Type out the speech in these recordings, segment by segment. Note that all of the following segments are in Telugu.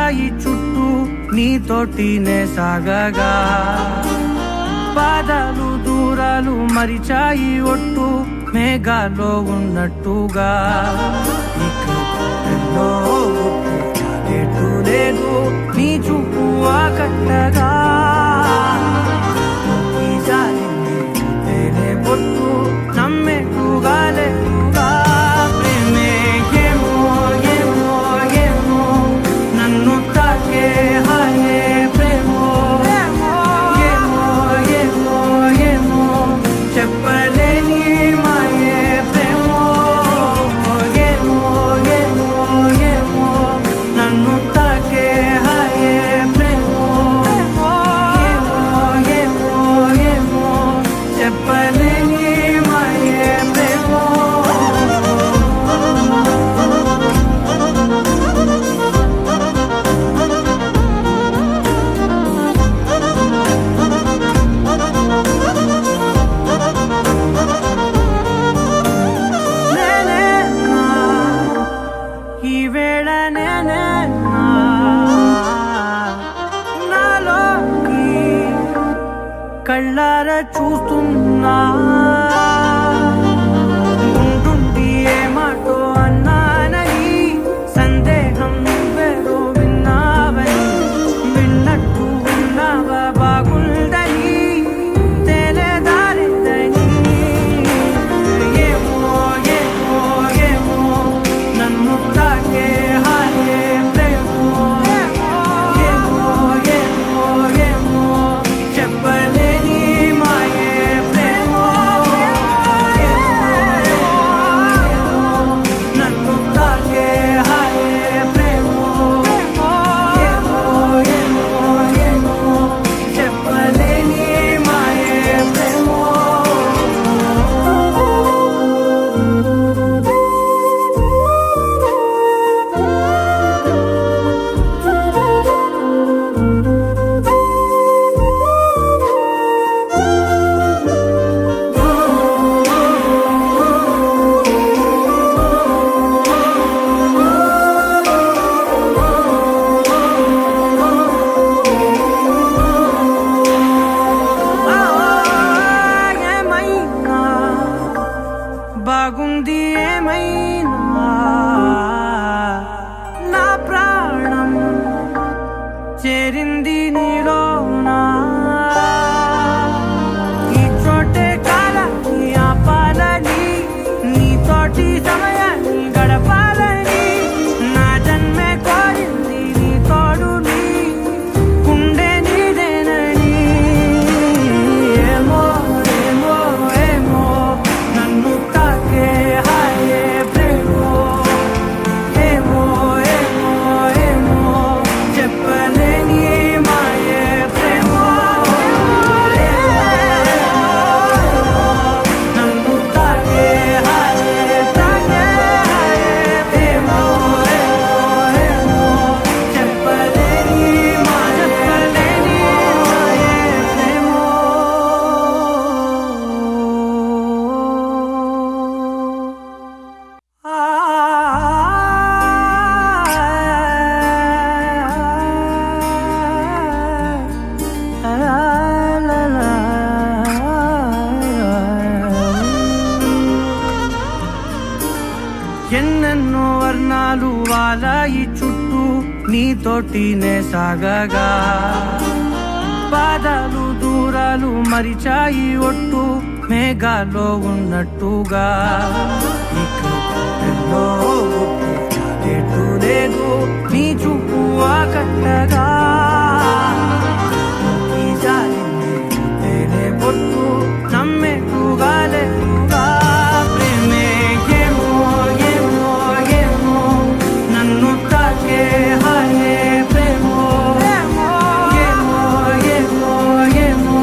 వాలాయి చుట్టూ నీతోటినే సాగగా పాదాలు దూరాలు మరిచాయి ఒట్టు మేఘాల్లో ఉన్నట్టుగా లేదు నీ చూపు ఆకట్టగా పొట్టు నమ్మేట్టుగా లేదుగా ప్రేమే ఏమో ఏమో ఏమో నన్ను తాకే హాయే ప్రేమో ఏమో ఏమో ఏమో చెప్పలేని మాయే ప్రేమో ఏమో ఏమో ఏమో నన్ను తాకే హాయే ప్రేమో ఏమో ఏమో ఏమో చెప్పలేని మాయే ప్రేమో ఈ వేళ నాలోకి కళ్ళారా చూస్తున్నా ఉంటుండి ఏ మాటో అన్నానని సందేహం నువ్వేదో విన్నావని విన్నట్టు ఉన్నావా బాగుందని తెలియదారిద్దని ఏమో ఏమో ఏమో నన్ను తాకే హాయే ప్రేమో ఏమో ఏమో ఏమో చెప్పలేని మాయే ప్రేమో నన్ను తాకే హాయే ప్రేమో ఏమో ఏమో ఏమో చెప్పలేని మాయే ప్రేమో ఏమైనా బాగుంది ఏమైనా నా ప్రాణం చేరింది నీలోనా ఈ చోటే కాలాన్ని ఆపాలని నీతోటి సమయాన్ని గడపాలని నా జన్మే కోరింది నీ తోడుని గుండె నీదేనని ఏమో ఏమో ఏమో నన్ను తాకే హాయే ప్రేమో ఏమో ఏమో ఏమో చెప్పలేని మాయే ప్రేమో నన్ను తాకే హాయే ప్రేమో ఏమో చెప్పలేని మాయే ప్రేమో ఎన్నెన్నో వర్ణాలు వాలాయి చుట్టూ నీతోటినే సాగగా పాదాలు దూరాలు మరిచాయి ఒట్టు మేఘాల్లో ఉన్నట్టుగా లేదు నీ చూపు ఆకట్టగా పొట్టు నమ్మేట్టుగా లేదుగా ప్రేమే ఏమో ఏమో ఏమో నన్ను తాకే హాయే ప్రేమో ఏమో ఏమో ఏమో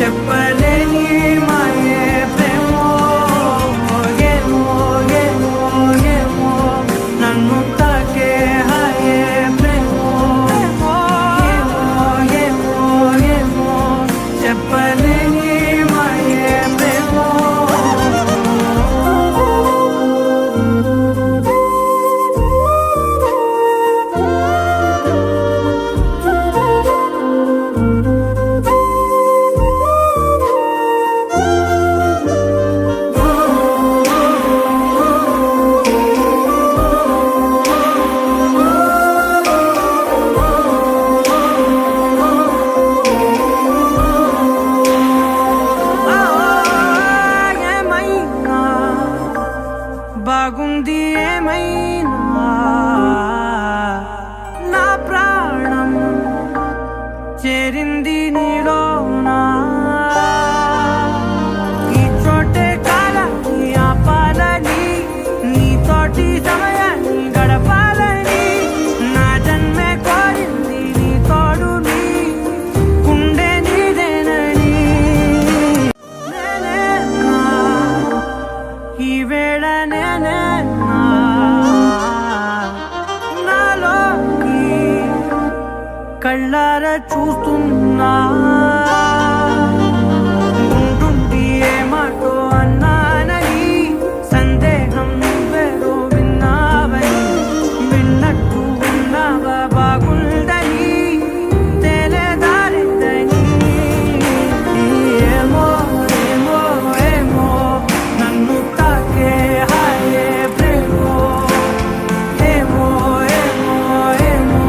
చెప్పలేని మాయే ప్రేమో ఏమో ఏమో ఏమో నన్ను తాకే హాయే ప్రేమో బాగుంది ఏమైనా నా ప్రాణం చేరింది నీలోనా ఈ చోటే కాలాన్ని ఆపాలని నీతోటి సమయాన్ని గడపాలని నా జన్మే కోరింది నీ తోడుని గుండె నీదేనని నేనేనా ఈ వేళ నేనేనా నాలోకి కళ్ళారా చూస్తున్నా ఉంటుండి ఏమాటో అన్నానని సందేహం నువ్వేదో విన్నావని విన్నట్టు ఉన్నావా బాగుందని తెలియదారిద్దని ఏమో ఏమో ఏమో నన్ను తాకే హాయే ప్రేమో ఏమో ఏమో ఏమో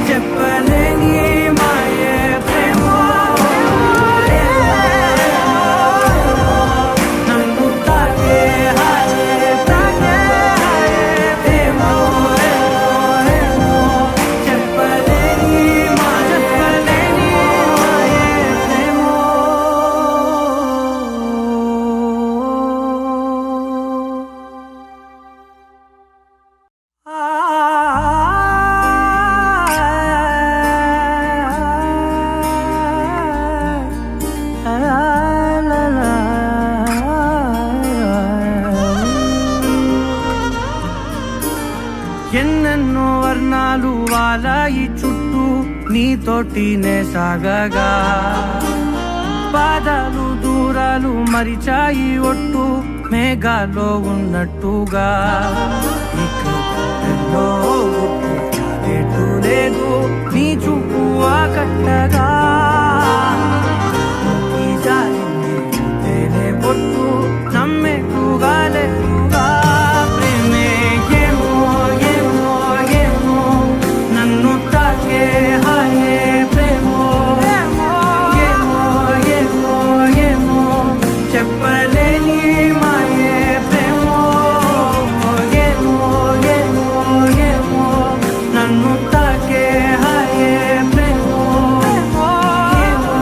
చెప్పలేని మాయే ప్రేమో నన్ను తాకే హాయే ప్రేమో ఏమో ఏమో చెప్పలేని మాయే ప్రేమో ఎన్నెన్నో వర్ణాలు వాలాయి చుట్టూ నీతోటినే సాగగా పాదాలు దూరాలు మరిచాయి ఒట్టు మేఘాలో ఉన్నట్టుగా ఇక ఎన్నో గుర్తు లేదు నీ చూపు ఆకట్టగా ఈ జారింది తేనె బొట్టు నమ్మేకుగా లేకుగా ప్రేమే ఏమో ఏమో ఏమో నన్ను తాకే హాయే ప్రేమో ఏమో ఏమో ఏమో చెప్పలేని మాయే ప్రేమో ఏమో ఏమో ఏమో నన్ను తాకే హాయే ప్రేమో ఏమో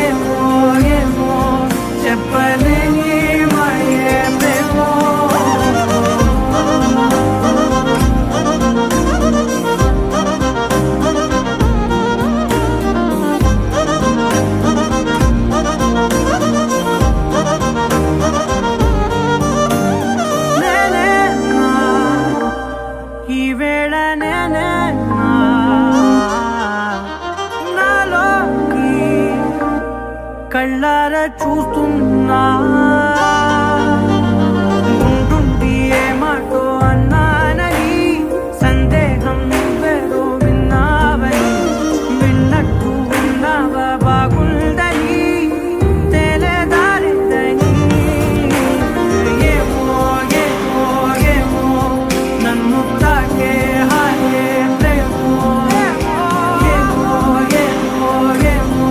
ఏమో ఏమో చెప్పలేని మాయే ప్రేమో నేనేనా ఈ వేళ నేనేనా నాలోకి కళ్ళారా చూస్తున్నా ఉంటుండి ఏమాటో అన్నానని సందేహం నువ్వేదో విన్నావని విన్నట్టు ఉన్నావా బాగుందని తెలియదారిద్దని ఏమో ఏమో ఏమో నన్ను తాకే హాయే ప్రేమో ఏమో ఏమో ఏమో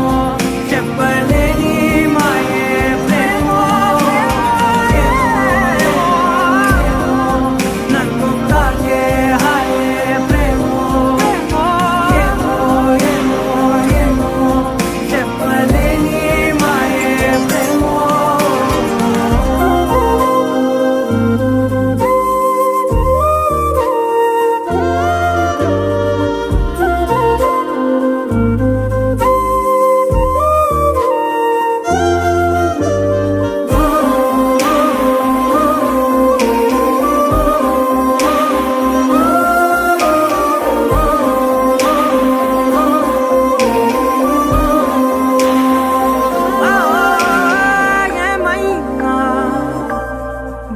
చెప్పలేని మాయే ప్రేమో నన్ను తాకే హాయే ప్రేమో ఏమో ఏమో ఏమో చెప్పలేని మాయే ప్రేమో ఏమైనా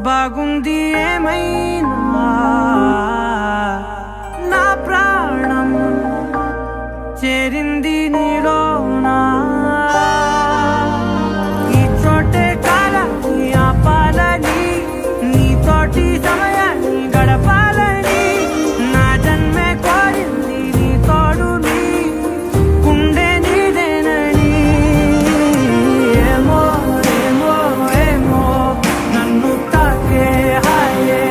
బాగుంది ఏమైనా నా ప్రాణం చేరింది నీలోనా ఈ చోటే కాలాన్ని ఆపాలని నీతోటి సమయాన్ని గడపాలని నా జన్మే కోరింది నీ తోడుని గుండె నీదేనని ఏమో ఏమో ఏమో నన్ను తాకే హాయే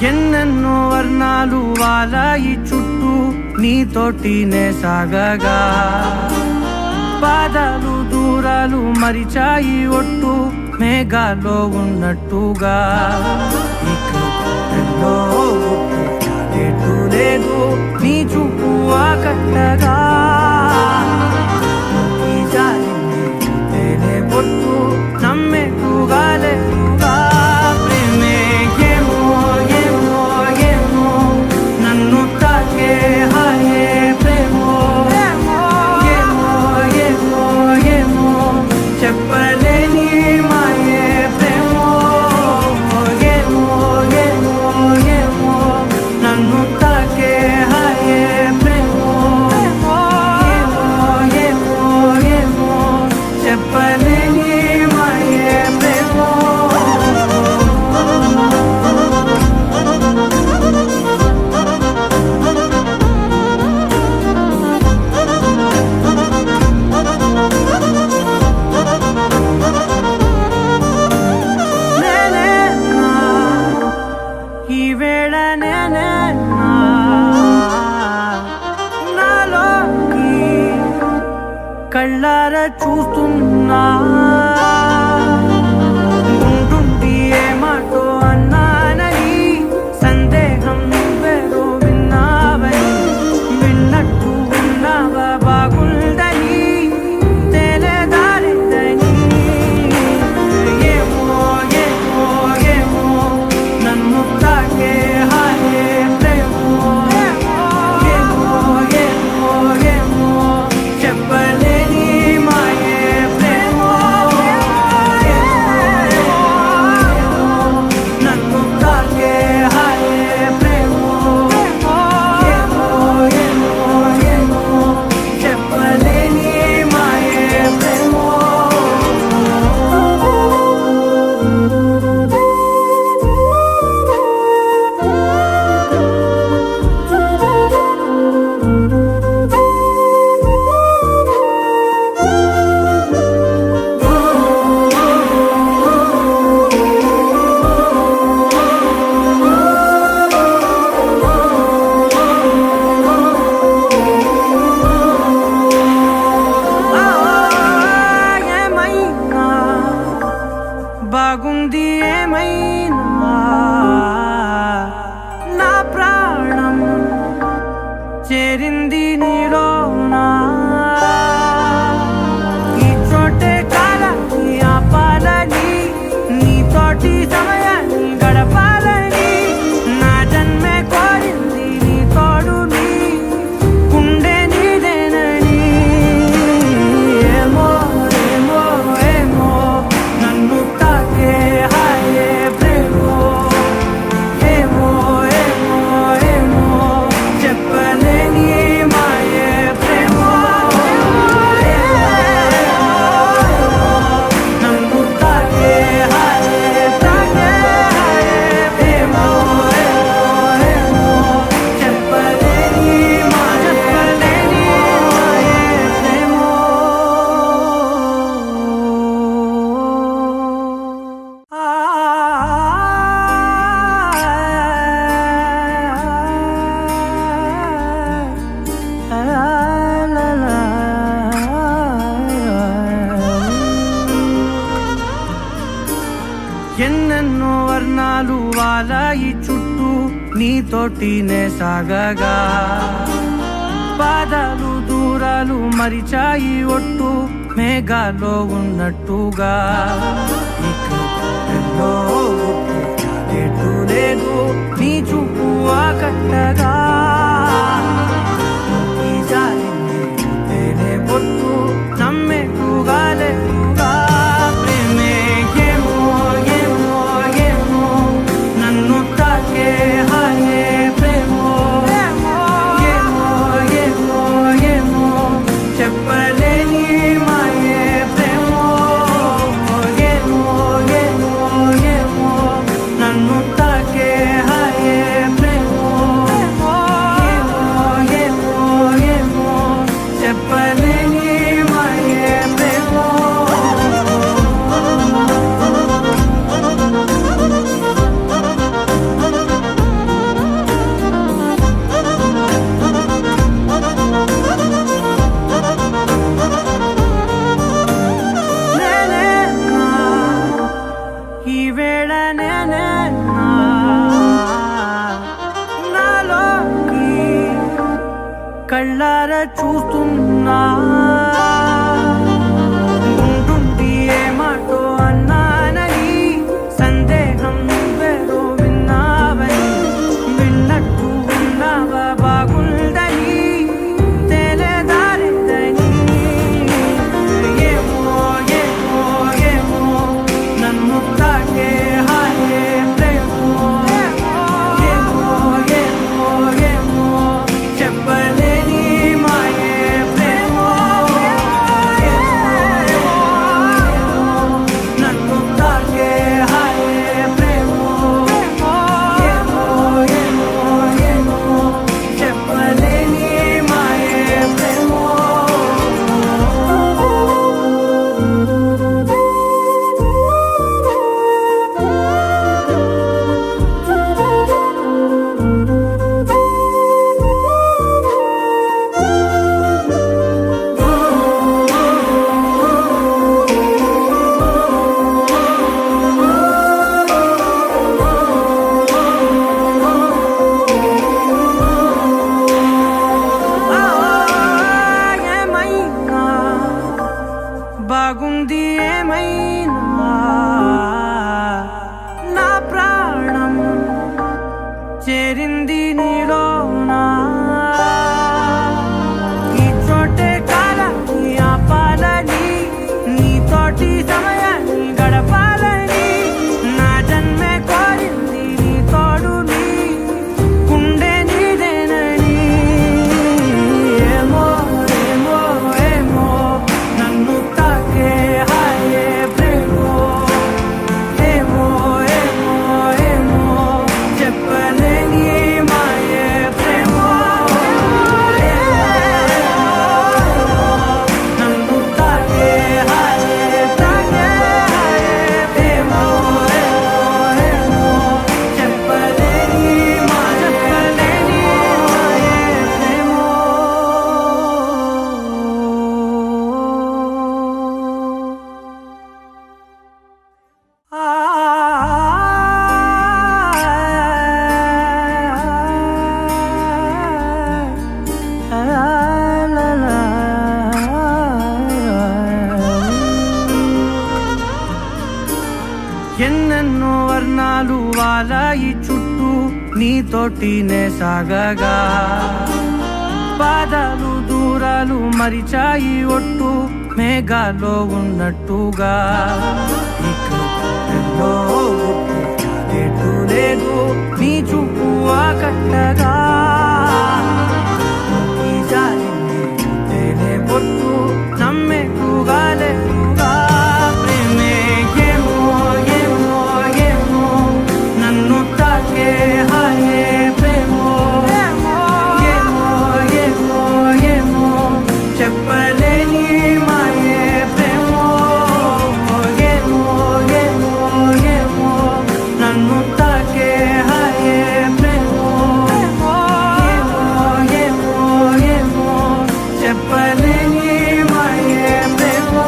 ఎన్నెన్నో వర్ణాలు వాలాయి చుట్టూ నీతోటినే సాగగా పాదాలు దూరాలు మరిచాయి ఒట్టు మేఘాల్లో ఉన్నట్టుగా ఇక గుండెల్లో గుట్టు లేదు నీ చూపు ఆకట్టగా ఈ జాలిని చూస్తేనే పొట్టు నమ్మేట్టుగా లేదుగా ప్రేమే ఏమో ఏమో ఏమో నన్ను తాకే హాయే ప్రేమో ఏమో ఏమో ఏమో చెప్పలేని మాయే ప్రేమో ఏమో ఏమో ఏమో నన్ను తాకే హాయే ప్రేమో ఏమో ఏమో ఏమో చెప్పలేని మాయే ప్రేమో నేనేనా ఈ వేళ నేనేనా నాలోకి కళ్ళారా చూస్తున్నా ఉంటుండి ఏ మాటో అన్నానని సందేహం నువ్వేదో విన్నావని విన్నట్టు ఉన్నావా బాగుందని తెలియదారిద్దని ఏమో ఏమో ఏమో నన్ను తాకే హాయే ప్రేమో ఏమో ఏమో ఏమో చెప్పలేని మాయే ప్రేమో నన్ను తాకే హాయే ప్రేమో ఏమో ఏమో ఏమో చెప్పలేని మాయే ప్రేమో ఏమైనా బాగుంది ఏమైనా నా ప్రాణం చేరింది నీలోనా ఈ చోటే కాలాన్ని ఆపాలని నీతోటి సమయాన్ని గడపాలని నా జన్మే కోరింది నీ తోడుని గుండె నీదేనని ఏమో ఏమో ఏమో నన్ను తాకే హాయే ప్రేమో ఏమో ఏమో ఏమో చెప్పలేని మాయే ప్రేమో నన్ను తాకే హాయే ప్రేమో ఏమో చెప్పలేని మాయే ప్రేమో ఎన్నెన్నో వర్ణాలు వాలాయి చుట్టూ నీతోటినే సాగగా పాదాలు దూరాలు మరిచాయి ఒట్టు మేఘాల్లో ఉన్నట్టుగా ఇక గుండెల్లో గుట్టు లేదు నీ చూపు ఆకట్టగా ఈ జాలిని చూస్తేనే పొట్టు నమ్మేట్టుగా లేదుగా ప్రేమే ఏమో ఏమో ఏమో నన్ను తాకే హాయే ప్రేమో ఏమో ఏమో ఏమో చెప్పలేని మాయే ప్రేమో ఏమో వేళ నేనే నాలోకి కళ్ళారా చూస్తున్నా ఉంటుండి ఏ మాటో అన్నానని సందేహం నువ్వేదో విన్నావని విన్నట్టు ఉన్నావా బాగుందని తెలియదారిద్దని ఏమో ఏమో ఏమో నన్ను తాకే హాయే ప్రేమో ఏమో ఏమో ఏమో చెప్పలేని మాయే ప్రేమో నన్ను తాకే హాయే ప్రేమో ఏమో ఏమో ఏమో చెప్పలేని మాయే ప్రేమో ఏమైనా బాగుంది ఏమైనా నా ప్రాణం చేరింది నీలోనా ఈ చోటే కాలాన్ని ఆపాలని నీతోటి సమయాన్ని గడపాలని నా జన్మే కోరింది నీ తోడుని గుండె నీదేనని ఏమో ఏమో ఏమో నన్ను తాకే హాయే ప్రేమో ఏమో ఏమో ఏమో చెప్పలేని మాయే ప్రేమో నన్ను తాకే హాయే ప్రేమో ఏమో ఏమో చెప్పలేని మాయే ప్రేమో ఎన్నెన్నో వర్ణాలు వాలాయి చుట్టూ నీతోటినే సాగగా పాదాలు దూరాలు మరిచాయి ఒట్టు మేఘాలో ఉన్నట్టుగా ఇక గుండెల్లో గుట్టు చాలేటు లేదు నీ చూపు ఆకట్టగా ఈ జాలిని చూస్తేనే పొట్టు నమ్మేట్టుగా లేటుగా ప్రేమే ఏమో ఏమో ఏమో నన్ను తాకే హాయే ప్రేమో ఏమో ఏమో ఏమో చెప్పలేని మాయే ప్రేమో ఏమో ఏమో ఏమో నన్ను తాకే హాయే ప్రేమో ఏమో ఏమో ఏమో చెప్పలేని మాయే ప్రేమో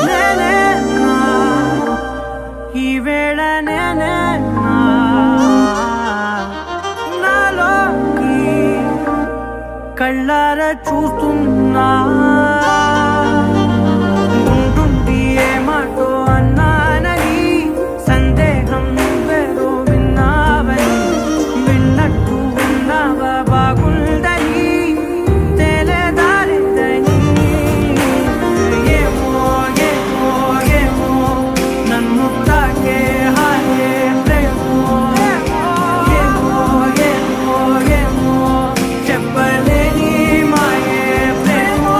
నేనే ఈ వేళ నేనే నాలోకి కళ్ళారా చూస్తున్నా ఉంటుండి ఏ మాటో అన్నానని సందేహం నువ్వేదో విన్నావని విన్నట్టు ఉన్నావా బాగుందని తెలియదారిద్దని ఏమో ఏమో ఏమో నన్ను తాకే హాయే ప్రేమో ఏమో ఏమో ఏమో చెప్పలేని మాయే ప్రేమో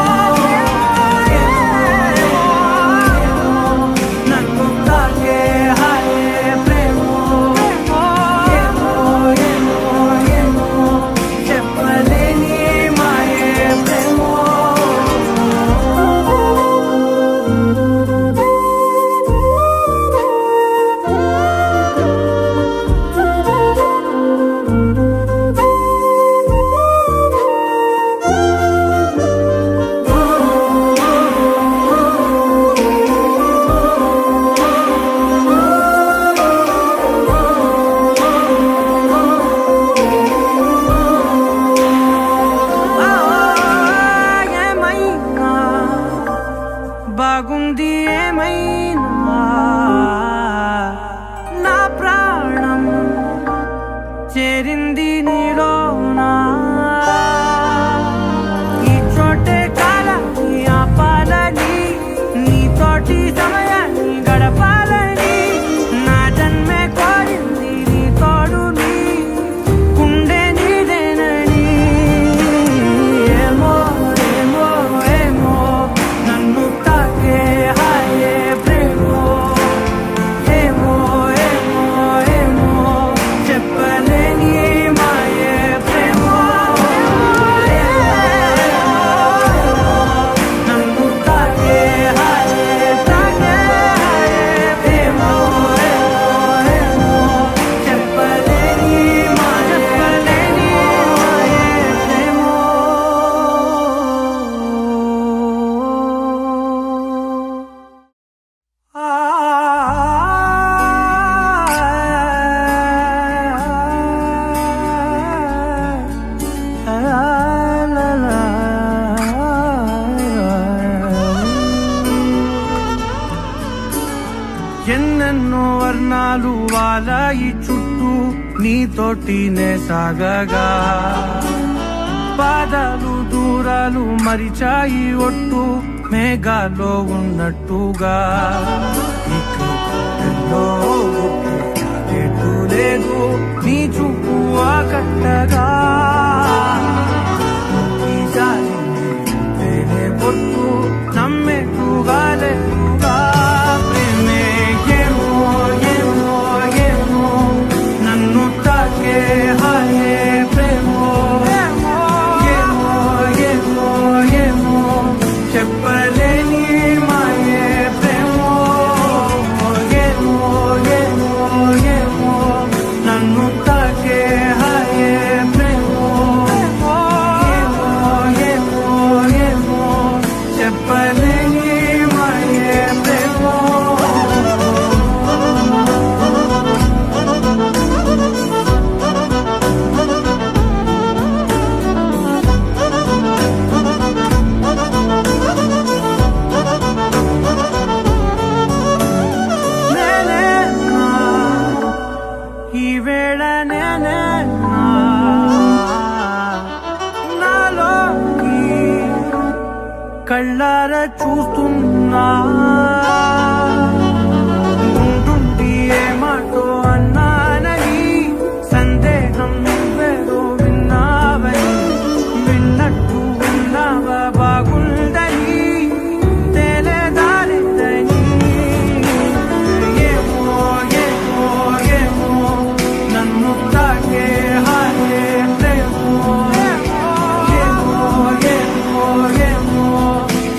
వర్ణాలు వాలాయి చుట్టూ నీతోటినే సాగగా పాదాలు దూరాలు మరిచాయి ఒట్టు మేఘాల్లో ఉన్నట్టుగా ఇక గుండెల్లో గుట్టు లేదు నీ చూపు ఆకట్టగా ఈసారి నీవేనే పొట్టు నమ్మేట్టుగా లేటుగా ప్రేమే ఏమో ఏమో ఏమో నన్ను తాకే హాయే ప్రేమో ఏమో ఏమో ఏమో చెప్పలేని మాయే ప్రేమో ఏమో ఏమో ఏమో నన్ను తాకే హాయే ప్రేమో ఏమో ఏమో ఏమో చెప్పలేని మాయే ప్రేమో నేనేనా ఈ వేళ నేనేనా నాలోకి కళ్ళారా చూస్తున్నా ఉంటుండి ఏ మాటో అన్నానని సందేహం నువ్వేదో విన్నావని విన్నట్టు ఉన్నావా బాగుందని తేలేదారిద్దని ఏమో ఏమో ఏమో నన్ను తాకే హాయే ప్రేమో ఏమో ఏమో ఏమో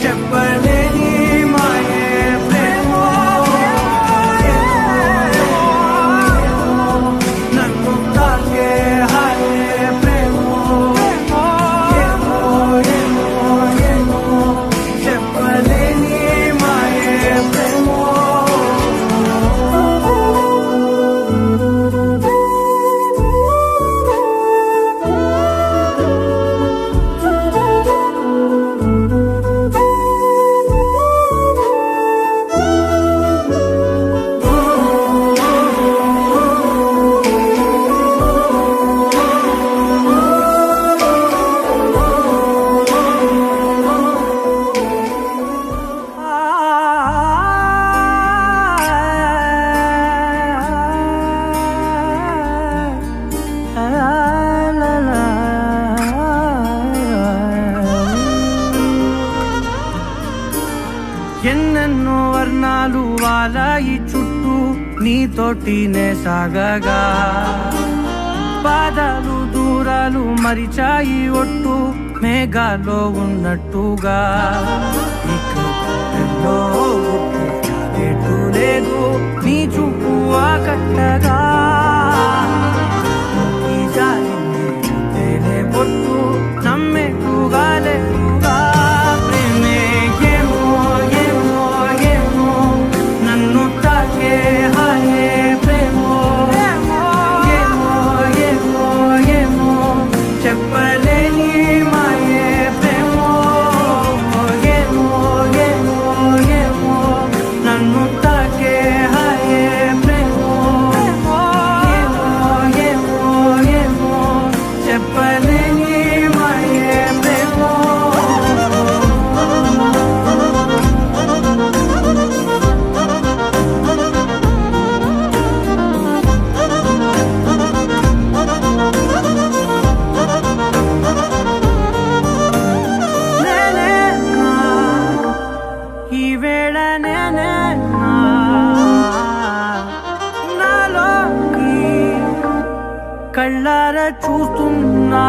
చెప్పలేని మాయే ప్రేమో నన్ను తాకే హాయే ప్రేమో ఏమో ఏమో ఏమో చెప్పలేని మాయే ప్రేమో ఎన్నెన్నో వర్ణాలు వాలాయి చుట్టూ నీతోటినే సాగగా పాదాలు దూరాలు మరిచాయి ఒట్టు మేఘాల్లో ఉన్నట్టుగా ఇక గుండెల్లో గుట్టు లేదు నీ చూపు ఆకట్టగా ఈసారి నీవేనే పొట్టు నమ్మేట్టుగా లేటుగా ప్రేమే ఏమో ఏమో ఏమో నన్ను తాకే హాయే ప్రేమో ఏమో ఏమో ఏమో చెప్పలేని మాయే ప్రేమో ఏమో ఏమో ఏమో నన్ను తాకే హాయే ప్రేమో ఏమో ఏమో ఏమో చెప్పలేని మాయే ప్రేమో నేనేనా ఈ వేళ నేనేనా నాలోకి కళ్ళారా చూస్తున్నా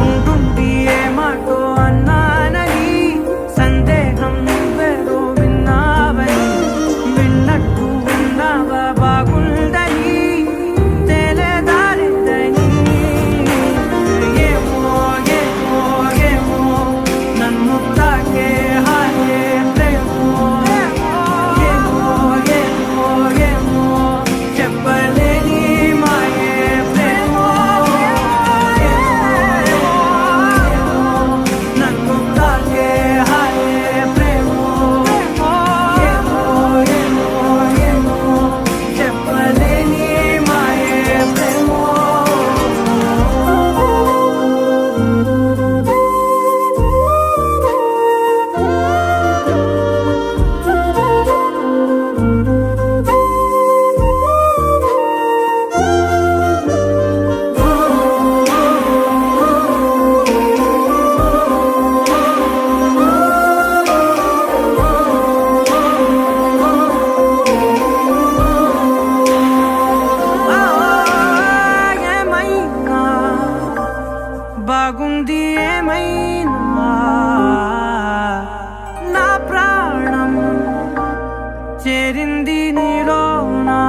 ఉంటుండి ఏ మాటో అన్నానని సందేహం నువ్వేదో విన్నావని విన్నట్టు ఉన్నావా బాగుందని తేలేదారిద్దని ఏమో ఏమో ఏమో నన్ను తాకే హాయే ప్రేమో ఏమో ఏమో ఏమో చెప్పలేని మాయే ప్రేమో నీలోనా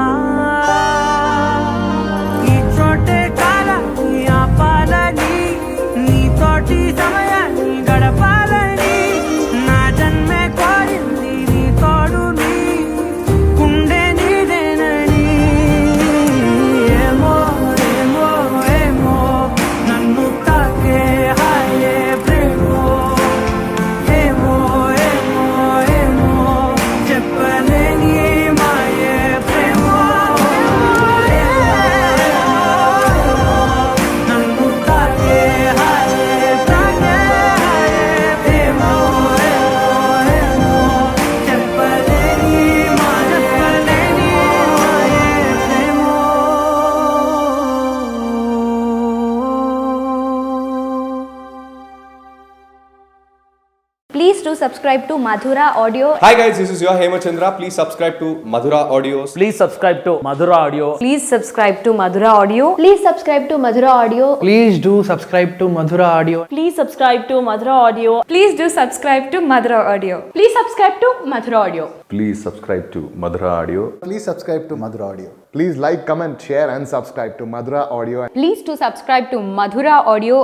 ఈ చోటే కాలాన్ని ఆపాలని నీతోటి సమయాన్ని గడపాలని నా జన్మే కోరింది నీ తోడుని గుండె నీదేనని ఏమో ఏమో ఏమో నన్ను తాకే హాయే ప్రేమో ఏమో ఏమో ఏమో చెప్పలేని మాయే ప్రేమో నన్ను తాకే హాయే ప్రేమో ఏమో చెప్పలేని మాయే ప్రేమో. Please do subscribe to Madhura Audio. Hi guys, this is your Hemachandra. Please subscribe to Madhura Audios. Please subscribe to Madhura Audio. Please subscribe to Madhura Audio. Please subscribe to Madhura Audio. Please do subscribe to Madhura Audio. Please subscribe to Madhura Audio. Please do subscribe to Madhura Audio. Please subscribe to Madhura Audio. Please subscribe to Madhura Audio. Please subscribe to Madhura Audio. Please like, comment, share and subscribe to Madhura Audio. Please do subscribe to Madhura Audio.